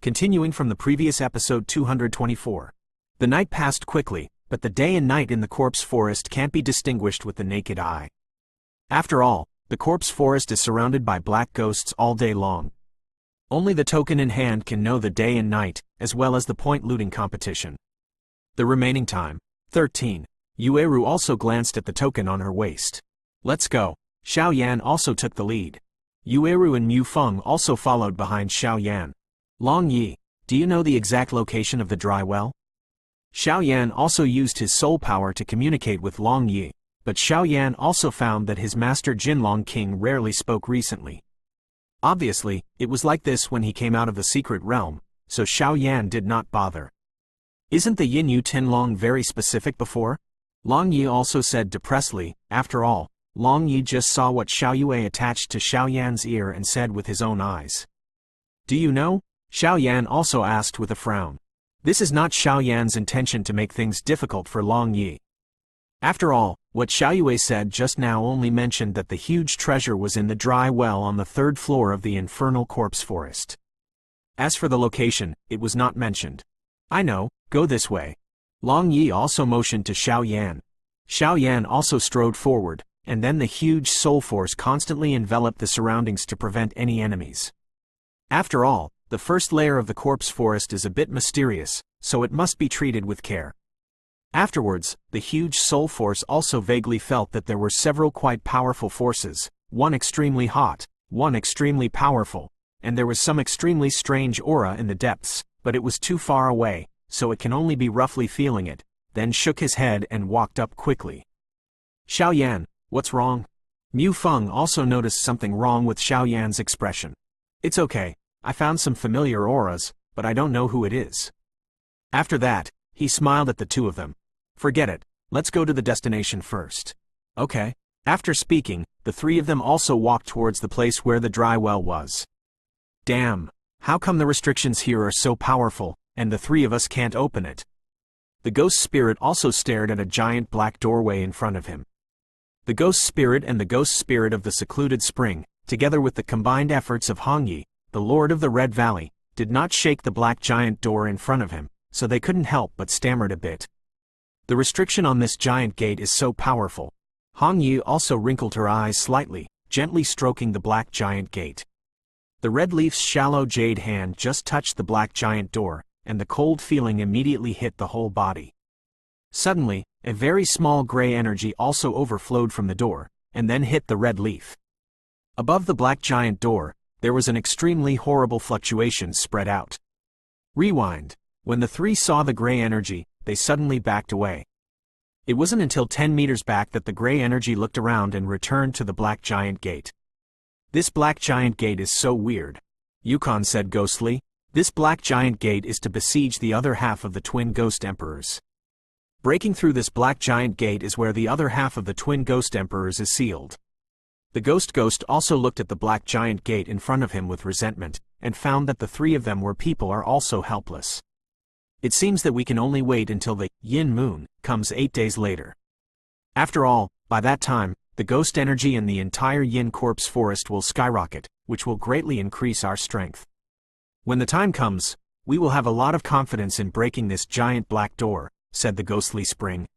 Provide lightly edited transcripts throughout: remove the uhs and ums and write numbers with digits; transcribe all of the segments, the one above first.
Continuing from the previous episode 224. The night passed quickly, but the day and night in the corpse forest can't be distinguished with the naked eye. After all, the corpse forest is surrounded by black ghosts all day long. Only the token in hand can know the day and night, as well as the point looting competition. The remaining time, 13. Yueru also glanced at the token on her waist. Let's go. Xiao Yan also took the lead. Yueru and Mu Feng also followed behind Xiao Yan. Long Yi, do you know the exact location of the dry well? Xiao Yan also used his soul power to communicate with Long Yi, but Xiao Yan also found that his master Jinlong King rarely spoke recently. Obviously, it was like this when he came out of the secret realm, so Xiao Yan did not bother. Isn't the Yin Yu Tianlong very specific before? Long Yi also said depressedly. After all, Long Yi just saw what Xiao Yue attached to Xiao Yan's ear and said with his own eyes. Do you know? Xiao Yan also asked with a frown. This is not Xiao Yan's intention to make things difficult for Long Yi. After all, what Xiao Yue said just now only mentioned that the huge treasure was in the dry well on the 3rd floor of the infernal corpse forest. As for the location, it was not mentioned. I know, go this way. Long Yi also motioned to Xiao Yan. Xiao Yan also strode forward, and then the huge soul force constantly enveloped the surroundings to prevent any enemies. After all, the first layer of the corpse forest is a bit mysterious, so it must be treated with care. Afterwards, the huge soul force also vaguely felt that there were several quite powerful forces, one extremely hot, one extremely powerful, and there was some extremely strange aura in the depths, but it was too far away, so it can only be roughly feeling it, then shook his head and walked up quickly. Xiao Yan, what's wrong? Mu Feng also noticed something wrong with Xiao Yan's expression. It's okay. I found some familiar auras, but I don't know who it is. After that, he smiled at the two of them. Forget it, let's go to the destination first. Okay. After speaking, the three of them also walked towards the place where the dry well was. Damn, how come the restrictions here are so powerful, and the three of us can't open it? The ghost spirit also stared at a giant black doorway in front of him. The ghost spirit and the ghost spirit of the secluded spring, together with the combined efforts of Hongyi, the Lord of the Red Valley, did not shake the black giant door in front of him, so they couldn't help but stammered a bit. The restriction on this giant gate is so powerful. Hong Yi also wrinkled her eyes slightly, gently stroking the black giant gate. The red leaf's shallow jade hand just touched the black giant door, and the cold feeling immediately hit the whole body. Suddenly, a very small gray energy also overflowed from the door, and then hit the red leaf. Above the black giant door, there was an extremely horrible fluctuation spread out. Rewind. When the three saw the gray energy, they suddenly backed away. It wasn't until 10 meters back that the gray energy looked around and returned to the black giant gate. This black giant gate is so weird. Yukon said ghostly. This black giant gate is to besiege the other half of the twin ghost emperors. Breaking through this black giant gate is where the other half of the twin ghost emperors is sealed. The ghost also looked at the black giant gate in front of him with resentment, and found that the three of them were people are also helpless. It seems that we can only wait until the Yin Moon comes 8 days later. After all, by that time, the ghost energy in the entire Yin corpse forest will skyrocket, which will greatly increase our strength. When the time comes, we will have a lot of confidence in breaking this giant black door, said the ghostly spring.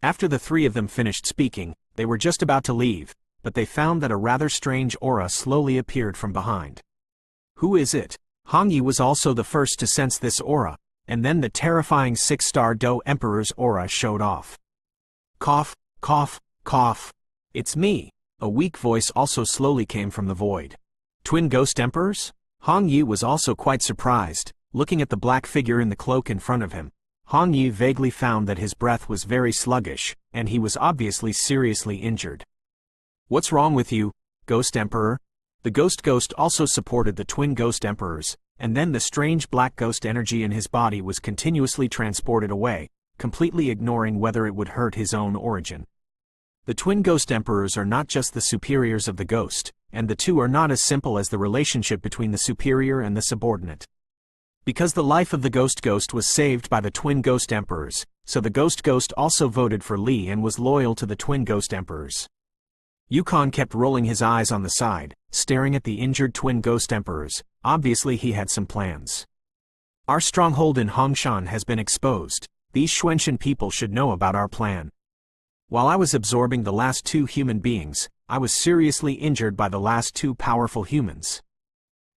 After the three of them finished speaking, they were just about to leave, but they found that a rather strange aura slowly appeared from behind. Who is it? Hong Yi was also the first to sense this aura, and then the terrifying 6-star Do Emperor's aura showed off. Cough, cough, cough. It's me. A weak voice also slowly came from the void. Twin Ghost Emperors? Hong Yi was also quite surprised, looking at the black figure in the cloak in front of him. Hong Yi vaguely found that his breath was very sluggish, and he was obviously seriously injured. What's wrong with you, Ghost Emperor? The Ghost also supported the twin Ghost Emperors, and then the strange black ghost energy in his body was continuously transported away, completely ignoring whether it would hurt his own origin. The twin Ghost Emperors are not just the superiors of the Ghost, and the two are not as simple as the relationship between the superior and the subordinate. Because the life of the Ghost was saved by the twin Ghost Emperors, so the Ghost also voted for Li and was loyal to the twin Ghost Emperors. Yukon kept rolling his eyes on the side, staring at the injured twin Ghost Emperors. Obviously he had some plans. Our stronghold in Hongshan has been exposed. These Xuanxian people should know about our plan. While I was absorbing the last 2 human beings, I was seriously injured by the last 2 powerful humans.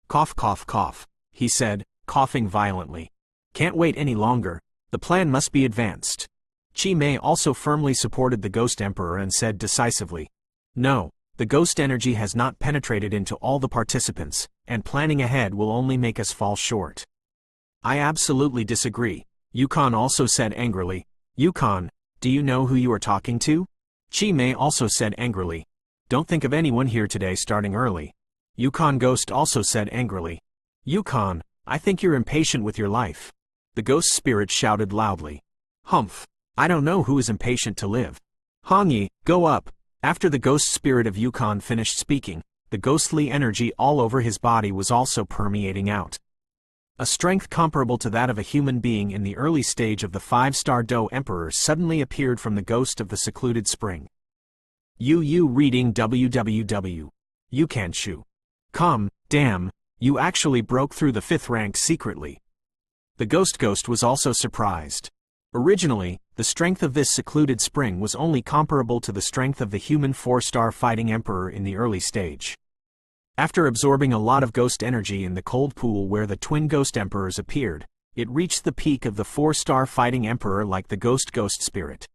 Cough cough cough, he said, coughing violently. Can't wait any longer. The plan must be advanced. Qi Mei also firmly supported the Ghost Emperor and said decisively, "No, the ghost energy has not penetrated into all the participants, and planning ahead will only make us fall short." "I absolutely disagree," Yukon also said angrily. "Yukon, do you know who you are talking to?" Qi Mei also said angrily. "Don't think of anyone here today starting early." Yukon Ghost also said angrily. "Yukon, I think you're impatient with your life." The ghost spirit shouted loudly. "Humph. I don't know who is impatient to live." "Hongyi, go up." After the ghost spirit of Yukon finished speaking, the ghostly energy all over his body was also permeating out. A strength comparable to that of a human being in the early stage of the 5-star Do Emperor suddenly appeared from the ghost of the secluded spring. Yu reading www. Yukanshu.com, damn, you actually broke through the 5th rank secretly. The ghost was also surprised. Originally, the strength of this secluded spring was only comparable to the strength of the human 4-star fighting emperor in the early stage. After absorbing a lot of ghost energy in the cold pool where the twin ghost emperors appeared, it reached the peak of the 4-star fighting emperor like the ghost spirit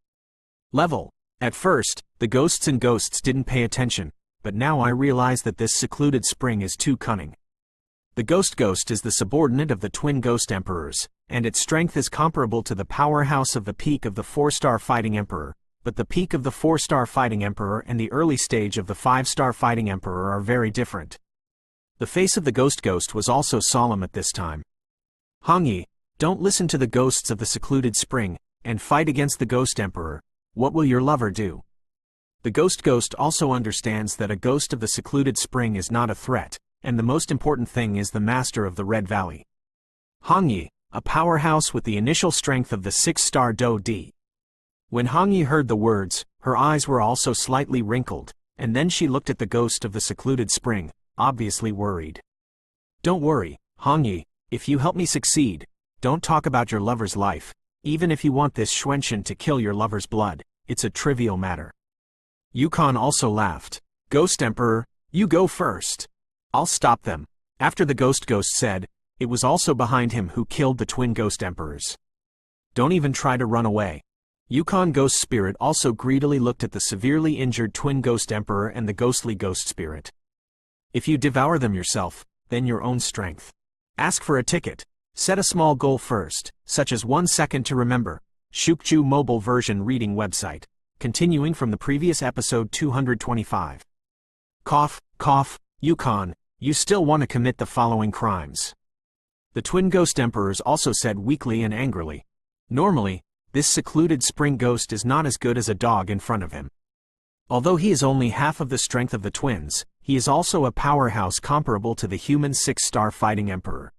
level. At first, the ghosts didn't pay attention, but now I realize that this secluded spring is too cunning. The ghost is the subordinate of the twin ghost emperors, and its strength is comparable to the powerhouse of the peak of the 4-star fighting emperor, but the peak of the 4-star fighting emperor and the early stage of the 5-star fighting emperor are very different. The face of the ghost was also solemn at this time. "Hongyi, don't listen to the ghosts of the secluded spring, and fight against the ghost emperor. What will your lover do?" The ghost also understands that a ghost of the secluded spring is not a threat, and the most important thing is the master of the Red Valley. Hongyi, a powerhouse with the initial strength of the 6-star Do D. When Hongyi heard the words, her eyes were also slightly wrinkled, and then she looked at the ghost of the secluded spring, obviously worried. "Don't worry, Hongyi, if you help me succeed, don't talk about your lover's life. Even if you want this Xuanxian to kill your lover's blood, it's a trivial matter." Yukon also laughed. "Ghost Emperor, you go first. I'll stop them." After the ghost said, it was also behind him who killed the twin ghost emperors. "Don't even try to run away." Yukon Ghost Spirit also greedily looked at the severely injured twin ghost emperor and the ghostly ghost spirit. "If you devour them yourself, then your own strength. Ask for a ticket. Set a small goal first, such as 1 second to remember." Shukju mobile version reading website. Continuing from the previous episode 225. Cough, cough, Yukon, you still want to commit the following crimes. The twin ghost emperors also said weakly and angrily. Normally, this secluded spring ghost is not as good as a dog in front of him. Although he is only half of the strength of the twins, he is also a powerhouse comparable to the human 6-star fighting emperor.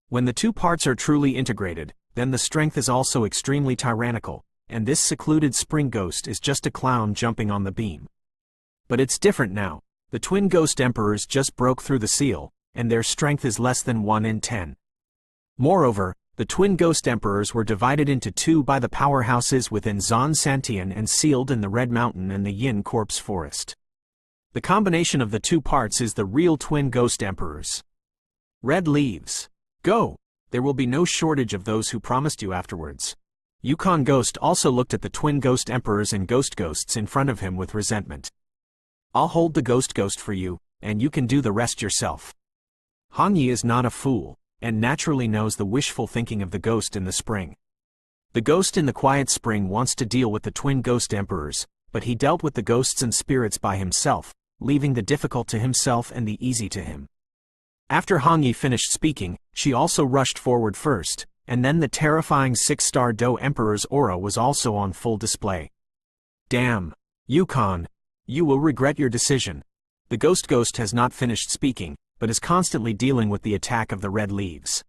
When the 2 parts are truly integrated, then the strength is also extremely tyrannical, and this secluded spring ghost is just a clown jumping on the beam. But it's different now. The twin ghost emperors just broke through the seal, and their strength is less than 1 in 10. Moreover, the twin ghost emperors were divided into 2 by the powerhouses within Zan Santian and sealed in the Red Mountain and the Yin Corpse Forest. The combination of the 2 parts is the real twin ghost emperors. Red leaves. Go! There will be no shortage of those who promised you afterwards. Yukon Ghost also looked at the twin ghost emperors and ghosts in front of him with resentment. "I'll hold the ghost for you, and you can do the rest yourself." Hongyi is not a fool, and naturally knows the wishful thinking of the ghost in the spring. The ghost in the quiet spring wants to deal with the twin ghost emperors, but he dealt with the ghosts and spirits by himself, leaving the difficult to himself and the easy to him. After Hongyi finished speaking, she also rushed forward first, and then the terrifying 6-star Do Emperor's aura was also on full display. "Damn, Yukon, you will regret your decision." The ghost has not finished speaking, but is constantly dealing with the attack of the red leaves.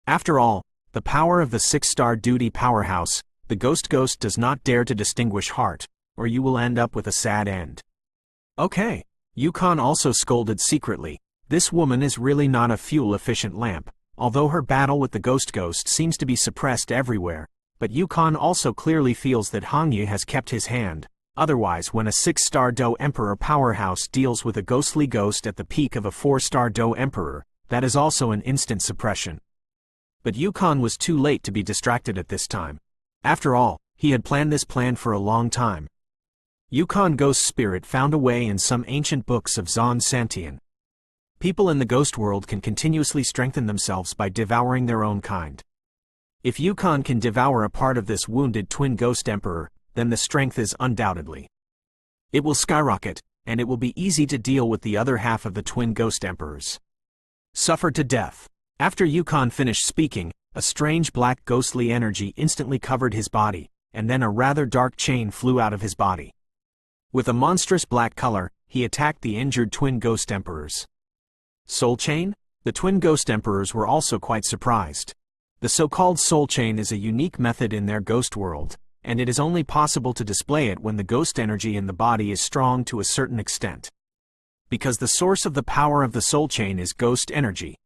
After all, the power of the 6-star duty powerhouse, the ghost does not dare to distinguish heart, or you will end up with a sad end. "Okay." Yukon also scolded secretly. This woman is really not a fuel-efficient lamp, although her battle with the ghost seems to be suppressed everywhere, but Yukon also clearly feels that Hongyi has kept his hand. Otherwise, when a 6-star Do Emperor powerhouse deals with a ghostly ghost at the peak of a 4-star Do Emperor, that is also an instant suppression. But Yukon was too late to be distracted at this time. After all, he had planned this plan for a long time. Yukon Ghost Spirit found a way in some ancient books of Zon Santian. People in the ghost world can continuously strengthen themselves by devouring their own kind. If Yukon can devour a part of this wounded twin ghost emperor, then the strength is undoubtedly. It will skyrocket, and it will be easy to deal with the other half of the twin ghost emperors. Suffered to death. After Yukon finished speaking, a strange black ghostly energy instantly covered his body, and then a rather dark chain flew out of his body. With a monstrous black color, he attacked the injured twin ghost emperors. Soul chain? The twin ghost emperors were also quite surprised. The so-called soul chain is a unique method in their ghost world, and it is only possible to display it when the ghost energy in the body is strong to a certain extent. Because the source of the power of the soul chain is ghost energy.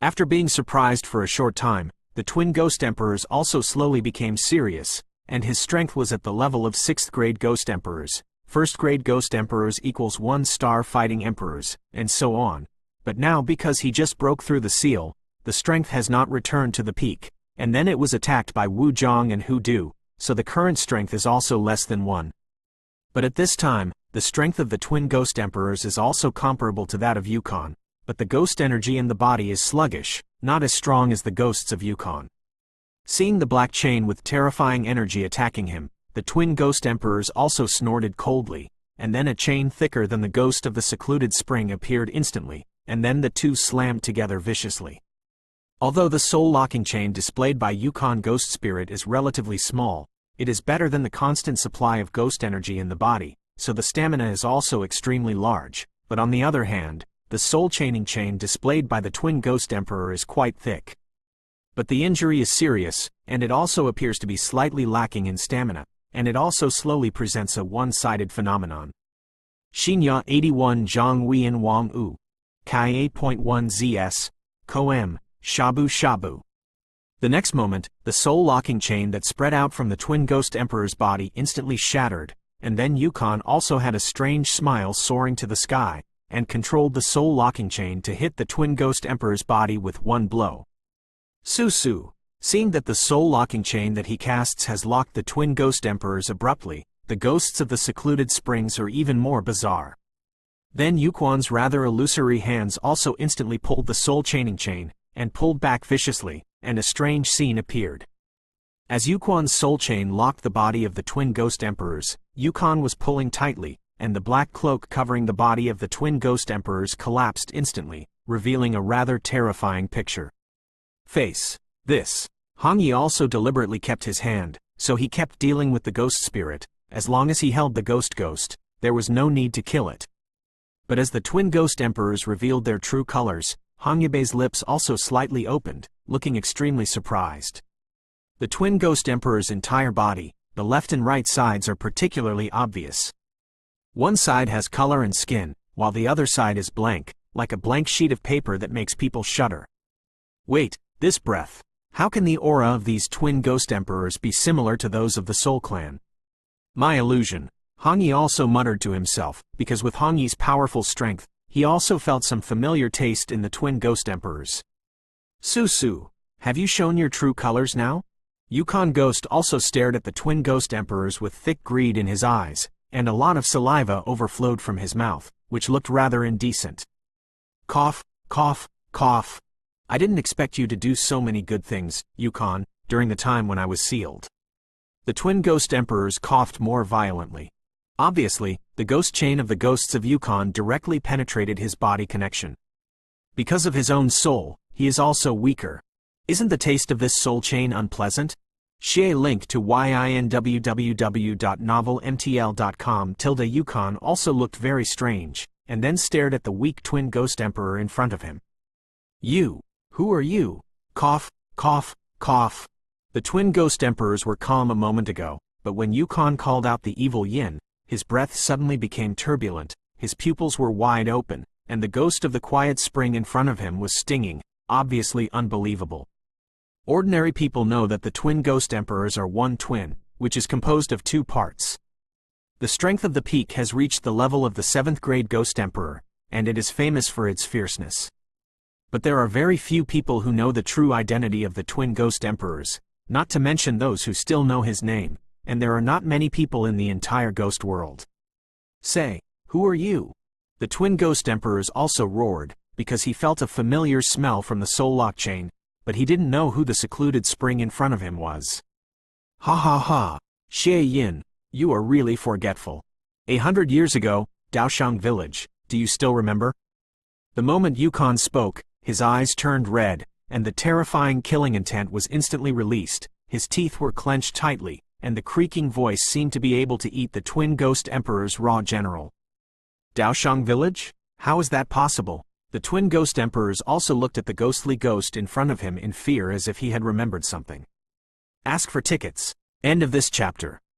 After being surprised for a short time, the twin ghost emperors also slowly became serious, and his strength was at the level of 6th grade ghost emperors, 1st grade ghost emperors equals 1-star fighting emperors, and so on. But now because he just broke through the seal, the strength has not returned to the peak, and then it was attacked by Wu Zhong and Hu Du, so the current strength is also less than 1. But at this time, the strength of the twin ghost emperors is also comparable to that of Yukon, but the ghost energy in the body is sluggish, not as strong as the ghosts of Yukon. Seeing the black chain with terrifying energy attacking him, the twin ghost emperors also snorted coldly, and then a chain thicker than the ghost of the secluded spring appeared instantly, and then the two slammed together viciously. Although the soul-locking chain displayed by Yukon Ghost Spirit is relatively small, it is better than the constant supply of ghost energy in the body, so the stamina is also extremely large, but on the other hand, the soul-chaining chain displayed by the twin ghost emperor is quite thick. But the injury is serious, and it also appears to be slightly lacking in stamina, and it also slowly presents a one-sided phenomenon. Xinya 81 Zhang Huiyan Wang U. Kai 8.1 ZS. Koem. Shabu Shabu. The next moment, the soul-locking chain that spread out from the twin ghost emperor's body instantly shattered, and then Yukon also had a strange smile soaring to the sky, and controlled the soul-locking chain to hit the twin ghost emperor's body with one blow. Su. Seeing that the soul-locking chain that he casts has locked the twin ghost emperors abruptly, the ghosts of the secluded springs are even more bizarre. Then Yukon's rather illusory hands also instantly pulled the soul-chaining chain, and pulled back viciously, and a strange scene appeared. As Yukon's soul chain locked the body of the twin ghost emperors, Yukon was pulling tightly, and the black cloak covering the body of the twin ghost emperors collapsed instantly, revealing a rather terrifying picture. Face. This. Hongyi also deliberately kept his hand, so he kept dealing with the ghost spirit. As long as he held the ghost, there was no need to kill it. But as the twin ghost emperors revealed their true colors, Hongyibei's lips also slightly opened, looking extremely surprised. The twin ghost emperor's entire body, the left and right sides are particularly obvious. One side has color and skin, while the other side is blank, like a blank sheet of paper that makes people shudder. Wait, this breath. How can the aura of these twin ghost emperors be similar to those of the Soul Clan? My illusion. Hongyi also muttered to himself, because with Hongyi's powerful strength, he also felt some familiar taste in the twin ghost emperors. Su, have you shown your true colors now? Yukon Ghost also stared at the twin ghost emperors with thick greed in his eyes, and a lot of saliva overflowed from his mouth, which looked rather indecent. Cough, cough, cough. I didn't expect you to do so many good things, Yukon, during the time when I was sealed. The twin ghost emperors coughed more violently. Obviously, the ghost chain of the ghosts of Yukon directly penetrated his body connection. Because of his own soul, he is also weaker. Isn't the taste of this soul chain unpleasant? Xie link to www.novelmtl.com/Yukon also looked very strange, and then stared at the weak twin ghost emperor in front of him. You. Who are you? Cough, cough, cough. The twin ghost emperors were calm a moment ago, but when Yukon called out the evil yin, his breath suddenly became turbulent, his pupils were wide open, and the ghost of the quiet spring in front of him was stinging, obviously unbelievable. Ordinary people know that the twin ghost emperors are one twin, which is composed of two parts. The strength of the peak has reached the level of the 7th grade ghost emperor, and it is famous for its fierceness. But there are very few people who know the true identity of the twin ghost emperors, not to mention those who still know his name, and there are not many people in the entire ghost world. Say, who are you? The twin ghost emperors also roared, because he felt a familiar smell from the soul lock chain, but he didn't know who the secluded spring in front of him was. Ha ha ha, Xie Yin, you are really forgetful. 100 years ago, Daoshang village, do you still remember? The moment Yukon spoke, his eyes turned red, and the terrifying killing intent was instantly released. His teeth were clenched tightly, and the creaking voice seemed to be able to eat the twin ghost emperor's raw general. Daoshang village? How is that possible? The twin ghost emperors also looked at the ghostly ghost in front of him in fear as if he had remembered something. Ask for tickets. End of this chapter.